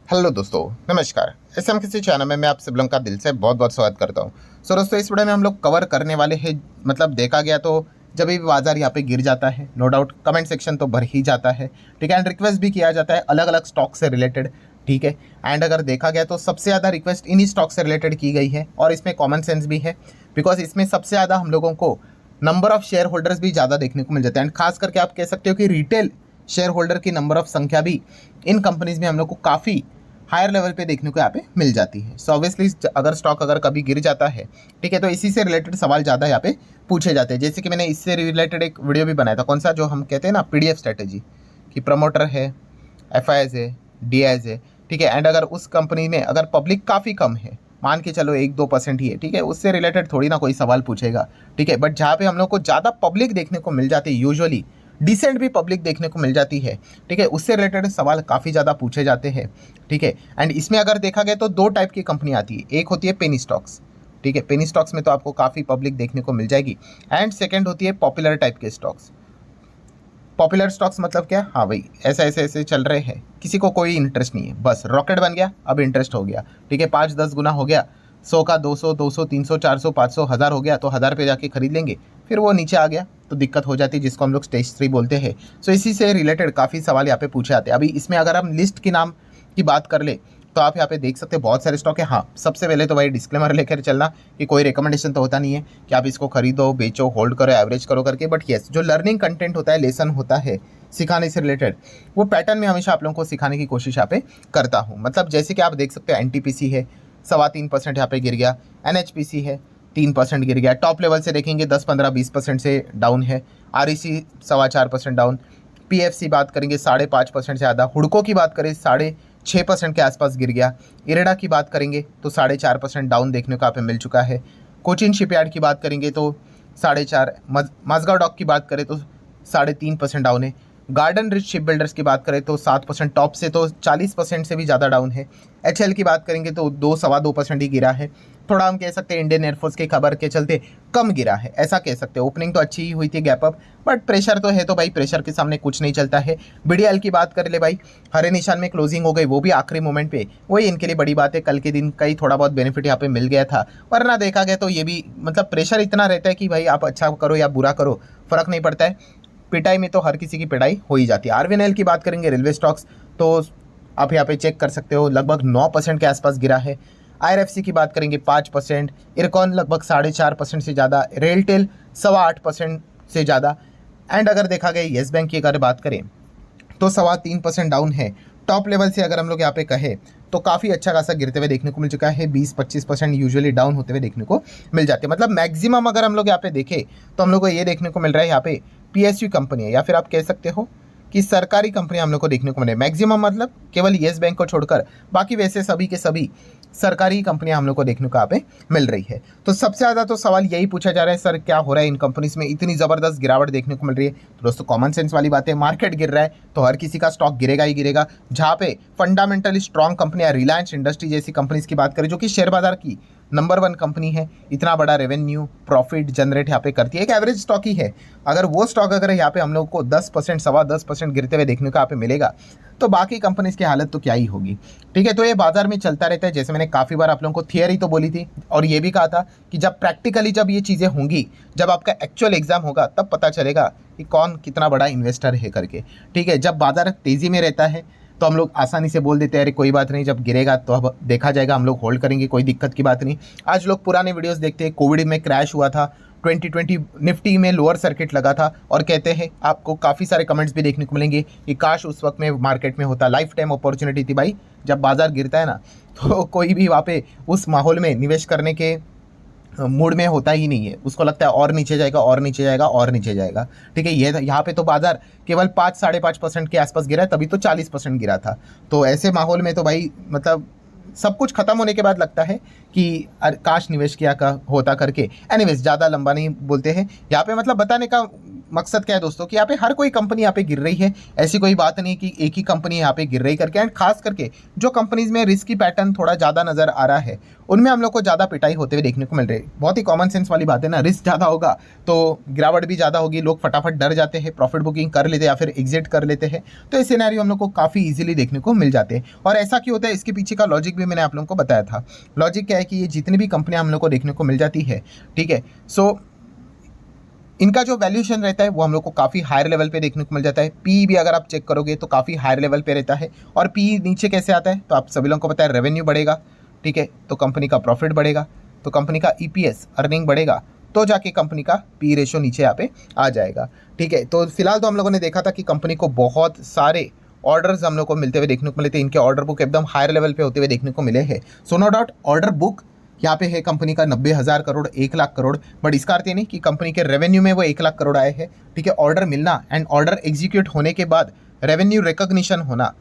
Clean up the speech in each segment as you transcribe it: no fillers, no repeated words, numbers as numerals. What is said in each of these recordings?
Hello दोस्तों, नमस्कार। SM किसी चैनल में मैं आप सब लोगों का दिल से बहुत बहुत स्वागत करता हूं। दोस्तों, इस वीडियो में हम लोग कवर करने वाले हैं, मतलब देखा गया तो जब भी बाजार यहाँ पे गिर जाता है, नो डाउट कमेंट सेक्शन तो भर ही जाता है, ठीक है। एंड रिक्वेस्ट भी किया जाता है अलग अलग स्टॉक से रिलेटेड, ठीक है। एंड अगर देखा गया तो सबसे ज़्यादा रिक्वेस्ट इन्हीं स्टॉक से रिलेटेड की गई है और इसमें कॉमन सेंस भी है, बिकॉज इसमें सबसे ज़्यादा हम लोगों को नंबर ऑफ शेयर होल्डर्स भी ज़्यादा देखने को मिल जाते हैं। एंड खास करके आप कह सकते हो कि रिटेल शेयर होल्डर की नंबर ऑफ संख्या भी इन कंपनीज में हम लोग को काफ़ी हायर लेवल पे देखने को यहाँ पे मिल जाती है। सो ऑब्वियसली अगर स्टॉक अगर कभी गिर जाता है, ठीक है, तो इसी से रिलेटेड सवाल ज़्यादा यहाँ पे पूछे जाते हैं। जैसे कि मैंने इससे रिलेटेड एक वीडियो भी बनाया था, कौन सा, जो हम कहते हैं ना पीडीएफ स्ट्रेटेजी, कि प्रमोटर है, एफआईएस है, डीआईएस है, ठीक है। एंड अगर उस कंपनी में अगर पब्लिक काफ़ी कम है, मान के चलो 1-2% ही है, ठीक है, उससे रिलेटेड थोड़ी ना कोई सवाल पूछेगा, ठीक है। बट जहाँ पे हम लोग को ज़्यादा पब्लिक देखने को मिल जाती है, यूजुअली डिसेंट भी पब्लिक देखने को मिल जाती है, ठीक है, उससे रिलेटेड सवाल काफ़ी ज़्यादा पूछे जाते हैं, ठीक है। एंड इसमें अगर देखा गया तो दो टाइप की कंपनी आती है। एक होती है पेनी स्टॉक्स, ठीक है, पेनी स्टॉक्स में तो आपको काफ़ी पब्लिक देखने को मिल जाएगी। एंड सेकेंड होती है पॉपुलर टाइप के स्टॉक्स। पॉपुलर स्टॉक्स मतलब क्या, हाँ भाई, ऐसे ऐसे ऐसे चल रहे हैं, किसी को कोई इंटरेस्ट नहीं है, बस रॉकेट बन गया, अब इंटरेस्ट हो गया, ठीक है, 5-10 गुना हो गया, 100 का 200, 200, 300, 400, 500, 1000 हो गया तो 1000 पे जाके खरीद लेंगे, फिर वो नीचे आ गया तो दिक्कत हो जाती है, जिसको हम लोग स्टेज 3 बोलते हैं। सो इसी से रिलेटेड काफ़ी सवाल यहाँ पे पूछे जाते हैं। अभी इसमें अगर हम लिस्ट की नाम की बात कर ले तो आप यहाँ पे देख सकते हैं बहुत सारे स्टॉक है। हाँ, सबसे पहले तो भाई डिस्क्लेमर लेकर चलना कि कोई रिकमेंडेशन तो होता नहीं है कि आप इसको खरीदो, बेचो, होल्ड करो, एवरेज करो करके। बट येस, जो लर्निंग कंटेंट होता है, लेसन होता है सिखाने से रिलेटेड, वो पैटर्न में हमेशा आप लोगों को सिखाने की कोशिश यहाँ पे करता हूँ। मतलब जैसे कि आप देख सकते हो एनटीपीसी है 3.25% यहाँ पे गिर गया, एनएचपीसी है 3% गिर गया, टॉप लेवल से देखेंगे 10-15-20% से डाउन है, आरईसी 4.25% डाउन, पीएफसी बात करेंगे 5.5% से ज़्यादा, हुडको की बात करें 6.5% के आसपास गिर गया, इरेडा की बात करेंगे तो 4.5% डाउन देखने को यहाँ पे मिल चुका है, कोचिन शिपयार्ड की बात करेंगे तो 4.5, माझगांव डॉक की बात करें तो 3.5% डाउन है, गार्डन रिच शिप बिल्डर्स की बात करें तो 7%, टॉप से तो 40% से भी ज़्यादा डाउन है, एचएल की बात करेंगे तो 2-2.25% ही गिरा है। थोड़ा हम कह सकते हैं इंडियन एयरफोर्स की खबर के चलते कम गिरा है, ऐसा कह सकते हैं। ओपनिंग तो अच्छी ही हुई थी, गैप अप, बट प्रेशर तो है, तो भाई प्रेशर के सामने कुछ नहीं चलता है। बीडीएल की बात कर ले भाई, हरे निशान में क्लोजिंग हो गई, वो भी आखिरी मोमेंट पे, वही इनके लिए बड़ी बात है। कल के दिन का ही थोड़ा बहुत बेनिफिट यहाँ पे मिल गया था, वरना देखा गया तो ये भी मतलब प्रेशर इतना रहता है कि भाई आप अच्छा करो या बुरा करो, फर्क नहीं पड़ता है, पिटाई में तो हर किसी की पिटाई हो ही जाती है। आरवीएनएल की बात करेंगे, रेलवे स्टॉक्स, तो आप यहाँ पे चेक कर सकते हो लगभग 9% के आसपास गिरा है। आईआरएफसी की बात करेंगे 5%, इरकॉन लगभग 4.5% से ज़्यादा, रेलटेल 8.25% से ज़्यादा। एंड अगर देखा गया येस बैंक की अगर बात करें तो 3.25% डाउन है। टॉप लेवल से अगर हम लोग यहाँ पे कहें तो काफ़ी अच्छा खासा गिरते हुए देखने को मिल चुका है, 20-25% यूजुअली डाउन होते हुए देखने को मिल जाते हैं। मतलब मैक्सिमम अगर हम लोग यहाँ पे देखें तो हम लोग को ये देखने को मिल रहा है यहाँ पे पीएसयू कंपनी है, या फिर आप कह सकते हो कि सरकारी कंपनी हम लोग को देखने को मिले मैक्सिमम, मतलब केवल येस बैंक को छोड़कर बाकी वैसे सभी के सभी सरकारी कंपनियां हम लोग को देखने को यहाँ पे मिल रही है। तो सबसे ज़्यादा तो सवाल यही पूछा जा रहा है, सर क्या हो रहा है इन कंपनीज में, इतनी ज़बरदस्त गिरावट देखने को मिल रही है। तो दोस्तों कॉमन सेंस वाली बात है, मार्केट गिर रहा है तो हर किसी का स्टॉक गिरेगा ही गिरेगा। जहाँ पे फंडामेंटली स्ट्रॉन्ग कंपनियां, रिलायंस इंडस्ट्री जैसी कंपनीज की बात करें जो कि शेयर बाजार की नंबर 1 कंपनी है, इतना बड़ा रेवेन्यू प्रॉफिट जनरेट यहाँ पे करती है, एक एवरेज स्टॉक ही है, अगर वो स्टॉक अगर यहाँ पे हम लोग को 10%, 10.25% गिरते हुए देखने को यहाँ पे मिलेगा तो बाकी कंपनीज की हालत तो क्या ही होगी, ठीक है। तो ये बाजार में चलता रहता है। जैसे मैंने काफ़ी बार आप लोगों को थियरी तो बोली थी और ये भी कहा था कि जब प्रैक्टिकली जब ये चीज़ें होंगी, जब आपका एक्चुअल एग्जाम होगा, तब पता चलेगा कि कौन कितना बड़ा इन्वेस्टर है करके, ठीक है। जब बाजार तेज़ी में रहता है तो हम लोग आसानी से बोल देते हैं अरे कोई बात नहीं, जब गिरेगा तो अब देखा जाएगा, हम लोग होल्ड करेंगे, कोई दिक्कत की बात नहीं। आज लोग पुराने वीडियोस देखते हैं, कोविड में क्रैश हुआ था, 2020 निफ्टी में लोअर सर्किट लगा था, और कहते हैं आपको काफ़ी सारे कमेंट्स भी देखने को मिलेंगे कि काश उस वक्त में मार्केट में होता, लाइफ टाइम अपॉर्चुनिटी थी भाई। जब बाजार गिरता है ना तो कोई भी वहाँ पे उस माहौल में निवेश करने के मूड में होता ही नहीं है, उसको लगता है और नीचे जाएगा और नीचे जाएगा और नीचे जाएगा, ठीक है। ये यहाँ पे तो बाजार केवल 5-5.5% के आसपास गिरा है, तभी तो 40% गिरा था। तो ऐसे माहौल में तो भाई मतलब सब कुछ खत्म होने के बाद लगता है कि काश निवेश किया का होता करके। एनीवेज ज़्यादा लंबा नहीं बोलते हैं यहाँ पे, मतलब बताने का मकसद क्या है दोस्तों कि यहाँ पे हर कोई कंपनी यहाँ पे गिर रही है, ऐसी कोई बात नहीं कि एक ही कंपनी यहाँ पे गिर रही करके। एंड खास करके जो कंपनीज में रिस्की पैटर्न थोड़ा ज़्यादा नजर आ रहा है उनमें हम लोग को ज़्यादा पिटाई होते हुए देखने को मिल रही है। बहुत ही कॉमन सेंस वाली बात है ना, रिस्क ज़्यादा होगा तो गिरावट भी ज़्यादा होगी, लोग फटाफट डर जाते हैं, प्रॉफिट बुकिंग कर लेते हैं या फिर एग्जिट कर लेते हैं। तो ये सिनेरियो हम लोग को काफ़ी ईजिली देखने को मिल जाते हैं। और ऐसा क्यों होता है, इसके पीछे का लॉजिक भी मैंने आप लोगों को बताया था। लॉजिक क्या है कि ये जितनी भी कंपनियां हम लोग को देखने को मिल जाती है, ठीक है, सो इनका जो वैल्यूएशन रहता है वो हम लोग को काफ़ी हायर लेवल पे देखने को मिल जाता है। पी भी अगर आप चेक करोगे तो काफ़ी हायर लेवल पे रहता है। और पी नीचे कैसे आता है, तो आप सभी लोगों को पता है, रेवेन्यू बढ़ेगा, ठीक है, तो कंपनी का प्रॉफिट बढ़ेगा, तो कंपनी का ईपीएस अर्निंग बढ़ेगा, तो जाके कंपनी का पी रेशो नीचे यहाँ पे आ जाएगा, ठीक है। तो फिलहाल तो हम लोगों ने देखा था कि कंपनी को बहुत सारे ऑर्डर्स हम लोग को मिलते हुए देखने को मिले थे, इनके ऑर्डर बुक एकदम हायर लेवल पे होते हुए देखने को मिले हैं। So no doubt order book यहाँ पे है कंपनी का 90,000 करोड़, 1 लाख करोड़, बट इसका अर्थ ये नहीं कि कंपनी के रेवेन्यू में वो 1 लाख करोड़ आए हैं, ठीक है। ऑर्डर मिलना एंड ऑर्डर एग्जीक्यूट होने के बाद रेवेन्यू रिकॉग्निशन होना,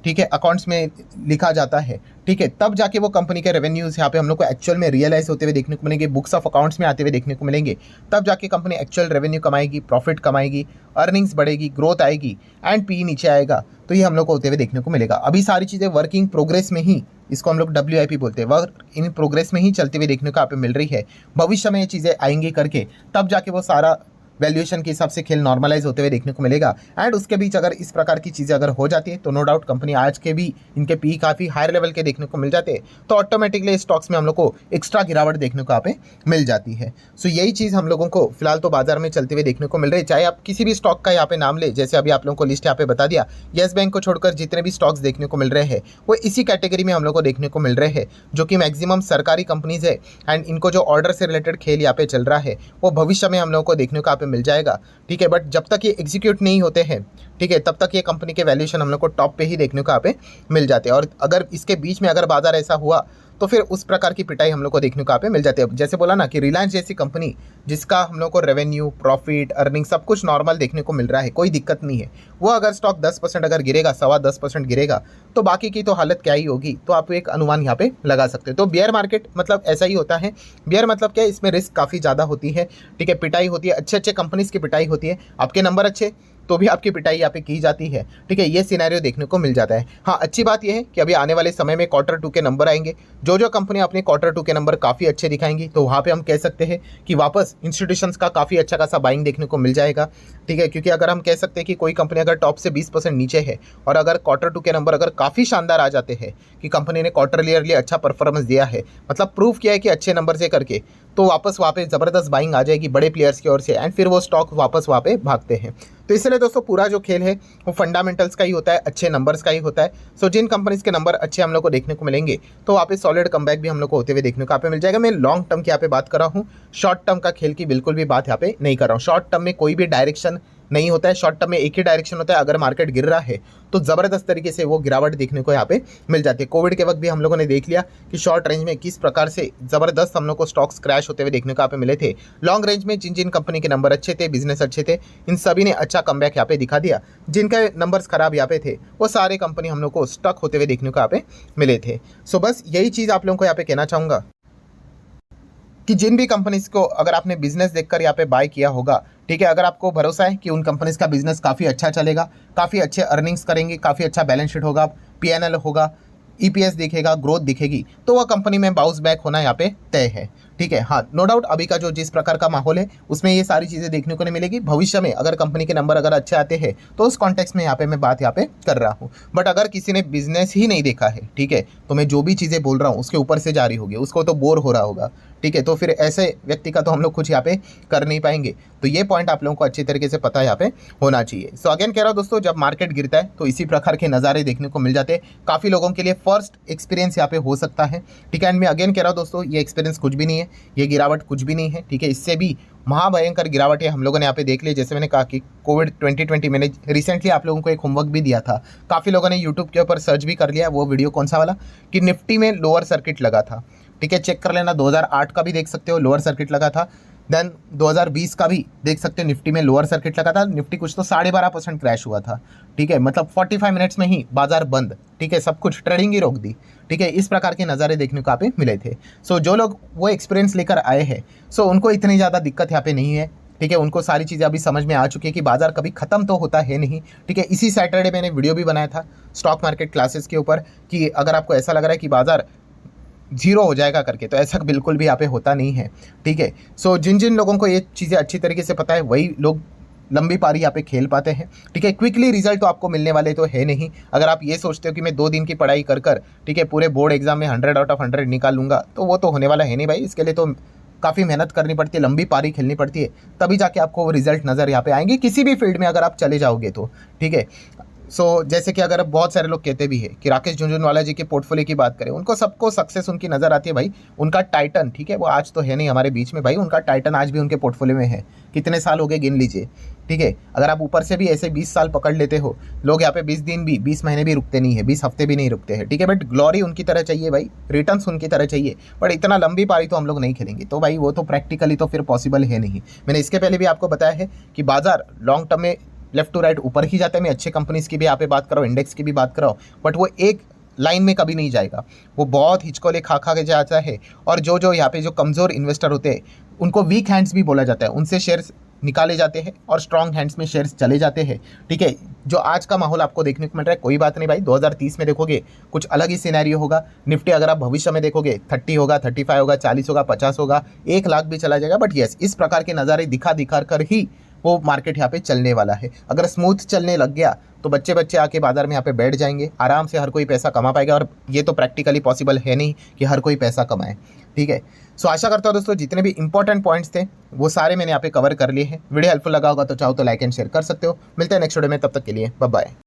ठीक है, अकाउंट्स में लिखा जाता है, ठीक है, तब जाके वो कंपनी के रेवेन्यूज यहाँ पे हम लोग को एक्चुअल में रियलाइज होते हुए देखने को मिलेंगे, बुक्स ऑफ अकाउंट्स में आते हुए देखने को मिलेंगे। तब जाके कंपनी एक्चुअल रेवेन्यू कमाएगी, प्रॉफिट कमाएगी, अर्निंग्स बढ़ेगी, ग्रोथ आएगी एंड पी नीचे आएगा। तो ये हम लोग को होते हुए देखने को मिलेगा। अभी सारी चीज़ें वर्किंग प्रोग्रेस में ही, इसको हम लोग WIP बोलते हैं, वर्क इन प्रोग्रेस में ही चलते हुए देखने को यहाँ पे मिल रही है। भविष्य में ये चीज़ें आएंगी करके तब जाके वो सारा वैल्यूएशन के हिसाब से खेल नॉर्मलाइज होते हुए देखने को मिलेगा। एंड उसके बीच अगर इस प्रकार की चीज़ें अगर हो जाती है तो नो डाउट कंपनी आज के भी इनके पी काफ़ी हायर लेवल के देखने को मिल जाते हैं, तो ऑटोमेटिकली स्टॉक्स में हम लोग को एक्स्ट्रा गिरावट देखने को यहाँ पे मिल जाती है। सो यही चीज़ हम लोगों को फिलहाल तो बाजार में चलते हुए देखने को मिल रही है। चाहे आप किसी भी स्टॉक का यहाँ पे नाम ले, जैसे अभी आप लोगों को लिस्ट यहाँ पे बता दिया, येस बैंक को छोड़कर जितने भी स्टॉक्स देखने को मिल रहे हैं वो इसी कैटेगरी में हम लोग को देखने को मिल रहे हैं, जो कि मैक्सिमम सरकारी कंपनीज है। एंड इनको जो ऑर्डर से रिलेटेड खेल यहाँ पे चल रहा है वो भविष्य में हम लोग को देखने को यहाँ पे मिल जाएगा, ठीक है। बट जब तक ये एग्जीक्यूट नहीं होते हैं, ठीक है, तब तक ये कंपनी के वैल्यूएशन हम लोग को टॉप पे ही देखने को यहाँ पे मिल जाते हैं। और अगर इसके बीच में अगर बाजार ऐसा हुआ तो फिर उस प्रकार की पिटाई हम लोग को देखने को यहाँ पे मिल जाती है। जैसे बोला ना कि रिलायंस जैसी कंपनी जिसका हम लोग को रेवेन्यू, प्रॉफिट, अर्निंग सब कुछ नॉर्मल देखने को मिल रहा है, कोई दिक्कत नहीं है, वो अगर स्टॉक 10% अगर गिरेगा, 10.25% गिरेगा, तो बाकी की तो हालत क्या ही होगी। तो आप एक अनुमान यहाँ पे लगा सकते हैं। तो बियर मार्केट मतलब ऐसा ही होता है। बियर मतलब क्या है, इसमें रिस्क काफ़ी ज़्यादा होती है, ठीक है, पिटाई होती है, अच्छे अच्छे कंपनीज की पिटाई होती है, आपके नंबर अच्छे तो भी आपकी पिटाई यहाँ पे की जाती है, ठीक है। ये सिनेरियो देखने को मिल जाता है। हाँ, अच्छी बात यह है कि अभी आने वाले समय में Q2 के नंबर आएंगे, जो कंपनी अपने Q2 के नंबर काफ़ी अच्छे दिखाएंगी, तो वहाँ पे हम कह सकते हैं कि वापस इंस्टीट्यूशंस का काफ़ी अच्छा खासा बाइंग देखने को मिल जाएगा, ठीक है। क्योंकि अगर हम कह सकते हैं कि कोई कंपनी अगर टॉप से 20% नीचे है और अगर Q2 के नंबर अगर काफ़ी शानदार आ जाते हैं कि कंपनी ने क्वार्टरली अच्छा परफॉर्मेंस दिया है, मतलब प्रूफ किया है कि अच्छे नंबर से करके, तो वापस वहाँ पे ज़बरदस्त बाइंग आ जाएगी बड़े प्लेयर्स की ओर से एंड फिर वो स्टॉक वापस वहाँ पे भागते हैं। तो इसलिए दोस्तों पूरा जो खेल है वो फंडामेंटल्स का ही होता है, अच्छे नंबर्स का ही होता है। सो जिन कंपनीज के नंबर अच्छे हम लोग को देखने को मिलेंगे तो वहाँ पे सॉलिड कमबैक भी हम लोग को होते हुए देखने को यहाँ पे मिल जाएगा। मैं लॉन्ग टर्म की यहाँ पे बात कर रहा हूँ, शॉर्ट टर्म का खेल की बिल्कुल भी बात यहाँ पे नहीं कर रहा हूँ। शॉर्ट टर्म में कोई भी डायरेक्शन नहीं होता है, शॉर्ट टर्म में एक ही डायरेक्शन होता है। अगर मार्केट गिर रहा है तो ज़बरदस्त तरीके से वो गिरावट देखने को यहाँ पे मिल जाती है। कोविड के वक्त भी हम लोगों ने देख लिया कि शॉर्ट रेंज में किस प्रकार से ज़बरदस्त हम लोग को स्टॉक्स क्रैश होते हुए देखने को यहाँ पे मिले थे। लॉन्ग रेंज में जिन जिन कंपनी के नंबर अच्छे थे, बिजनेस अच्छे थे, इन सभी ने अच्छा कमबैक यहाँ पे दिखा दिया। जिनके नंबर्स खराब यहाँ पे थे वो सारे कंपनी हम लोग को स्टक होते हुए देखने को यहाँ पे मिले थे। सो बस यही चीज़ आप लोगों को यहाँ पे कहना चाहूँगा कि जिन भी कंपनीज को अगर आपने बिजनेस देखकर यहाँ पे बाय किया होगा, ठीक है, अगर आपको भरोसा है कि उन कंपनीज का बिजनेस काफ़ी अच्छा चलेगा, काफ़ी अच्छे अर्निंग्स करेंगे, काफ़ी अच्छा बैलेंस शीट होगा, PNL होगा, EPS दिखेगा, ग्रोथ दिखेगी, तो वह कंपनी में बाउंस बैक होना यहाँ पे तय है, ठीक है। हाँ, नो डाउट अभी का जो जिस प्रकार का माहौल है उसमें ये सारी चीज़ें देखने को नहीं मिलेगी। भविष्य में अगर कंपनी के नंबर अगर अच्छे आते हैं तो उस कॉन्टेक्स्ट में यहाँ पे मैं बात यहाँ पे कर रहा हूँ। बट अगर किसी ने बिजनेस ही नहीं देखा है, ठीक है, तो मैं जो भी चीज़ें बोल रहा हूँ उसके ऊपर से जारी होगी, उसको तो बोर हो रहा होगा, ठीक है। तो फिर ऐसे व्यक्ति का तो हम लोग कुछ यहाँ पे कर नहीं पाएंगे। तो ये पॉइंट आप लोगों को अच्छी तरीके से पता यहाँ पे होना चाहिए। सो अगेन कह रहा हूँ दोस्तों, जब मार्केट गिरता है तो इसी प्रकार के नज़ारे देखने को मिल जाते हैं। काफ़ी लोगों के लिए फर्स्ट एक्सपीरियंस यहाँ पे हो सकता है, ठीक है। एंड मैं अगेन कह रहा हूँ दोस्तों, ये एक्सपीरियंस कुछ भी नहीं है, ये गिरावट कुछ भी नहीं है, ठीक है। इससे भी महाभयंकर गिरावटें हम लोगों ने यहाँ पे देख ली। जैसे मैंने कहा कि कोविड 2020 मैंने रिसेंटली आप लोगों को एक होमवर्क भी दिया था, काफ़ी लोगों ने यूट्यूब के ऊपर सर्च भी कर लिया, वो वीडियो कौन सा वाला, कि निफ्टी में लोअर सर्किट लगा था, ठीक है, चेक कर लेना। 2008 का भी देख सकते हो, लोअर सर्किट लगा था। देन 2020 का भी देख सकते हो, निफ्टी में लोअर सर्किट लगा था, निफ्टी कुछ तो 12.5% क्रैश हुआ था, ठीक है, मतलब 45 मिनट्स में ही बाजार बंद, ठीक है, सब कुछ ट्रेडिंग ही रोक दी, ठीक है। इस प्रकार के नज़ारे देखने को यहाँ पे मिले थे। सो जो लोग वो एक्सपीरियंस लेकर आए हैं, सो उनको इतनी ज़्यादा दिक्कत यहाँ पे नहीं है, ठीक है। उनको सारी चीज़ें अभी समझ में आ चुकी है कि बाजार कभी ख़त्म तो होता है नहीं, ठीक है। इसी सैटरडे मैंने वीडियो भी बनाया था स्टॉक मार्केट क्लासेस के ऊपर कि अगर आपको ऐसा लग रहा है कि बाजार जीरो हो जाएगा करके, तो ऐसा बिल्कुल भी यहाँ पे होता नहीं है, ठीक है। सो जिन जिन लोगों को ये चीज़ें अच्छी तरीके से पता है वही लोग लंबी पारी यहाँ पे खेल पाते हैं, ठीक है। क्विकली रिजल्ट तो आपको मिलने वाले तो है नहीं। अगर आप ये सोचते हो कि मैं 2 दिन की पढ़ाई कर कर, ठीक है, पूरे बोर्ड एग्जाम में 100 आउट ऑफ 100 निकाल लूंगा, तो वो तो होने वाला है नहीं भाई। इसके लिए तो काफ़ी मेहनत करनी पड़ती है, लंबी पारी खेलनी पड़ती है, तभी जाके आपको वो रिजल्ट नज़र यहाँ पे आएंगे किसी भी फील्ड में अगर आप चले जाओगे तो, ठीक है। जैसे कि अगर बहुत सारे लोग कहते भी है कि राकेश झुनझुनवाला जी के पोर्टफोलियो की बात करें, उनको सबको सक्सेस उनकी नज़र आती है भाई, उनका टाइटन, ठीक है, वो आज तो है नहीं हमारे बीच में भाई, उनका टाइटन आज भी उनके पोर्टफोलियो में है। कितने साल हो गए गिन लीजिए, ठीक है। अगर आप ऊपर से भी ऐसे 20 साल पकड़ लेते हो, लोग यहाँ पे 20 दिन भी, 20 महीने भी रुकते नहीं है, 20 हफ्ते भी नहीं रुकते हैं, ठीक है। बट ग्लोरी उनकी तरह चाहिए भाई, रिटर्न्स उनकी तरह चाहिए, बट इतना लंबी पारी तो हम लोग नहीं खेलेंगे, तो भाई वो तो प्रैक्टिकली तो फिर पॉसिबल है नहीं। मैंने इसके पहले भी आपको बताया है कि बाजार लॉन्ग टर्म में लेफ्ट टू राइट ऊपर ही जाता है। मैं अच्छे कंपनीज की भी यहाँ पे बात कर रहा हूँ, इंडेक्स की भी बात कर रहा हूँ, बट वो एक लाइन में कभी नहीं जाएगा, वो बहुत हिचकोले खा खा के जाता है। और जो यहाँ पे जो कमज़ोर इन्वेस्टर होते हैं उनको वीक हैंड्स भी बोला जाता है, उनसे शेयर्स निकाले जाते हैं और स्ट्रॉन्ग हैंड्स में शेयर्स चले जाते हैं, ठीक है। जो आज का माहौल आपको देखने को मिल रहा है, कोई बात नहीं भाई, 2030 में देखोगे कुछ अलग ही सिनेरियो होगा। निफ्टी अगर आप भविष्य में देखोगे 30 होगा, 35 होगा, 40 होगा, 50 होगा, 1 लाख भी चला जाएगा। बट यस, इस प्रकार के नज़ारे दिखा दिखा कर ही वो मार्केट यहाँ पे चलने वाला है। अगर स्मूथ चलने लग गया तो बच्चे बच्चे आके बाजार में यहाँ पे बैठ जाएंगे, आराम से हर कोई पैसा कमा पाएगा, और ये तो प्रैक्टिकली पॉसिबल है नहीं कि हर कोई पैसा कमाए, ठीक है। सो आशा करता हूँ दोस्तों जितने भी इंपॉर्टेंट पॉइंट्स थे वो सारे मैंने यहाँ पे कवर कर लिए हैं। वीडियो हेल्पफुल लगा होगा तो चाहो तो लाइक एंड शेयर कर सकते हो। मिलते हैं नेक्स्ट वीडियो में, तब तक के लिए बाय बाय।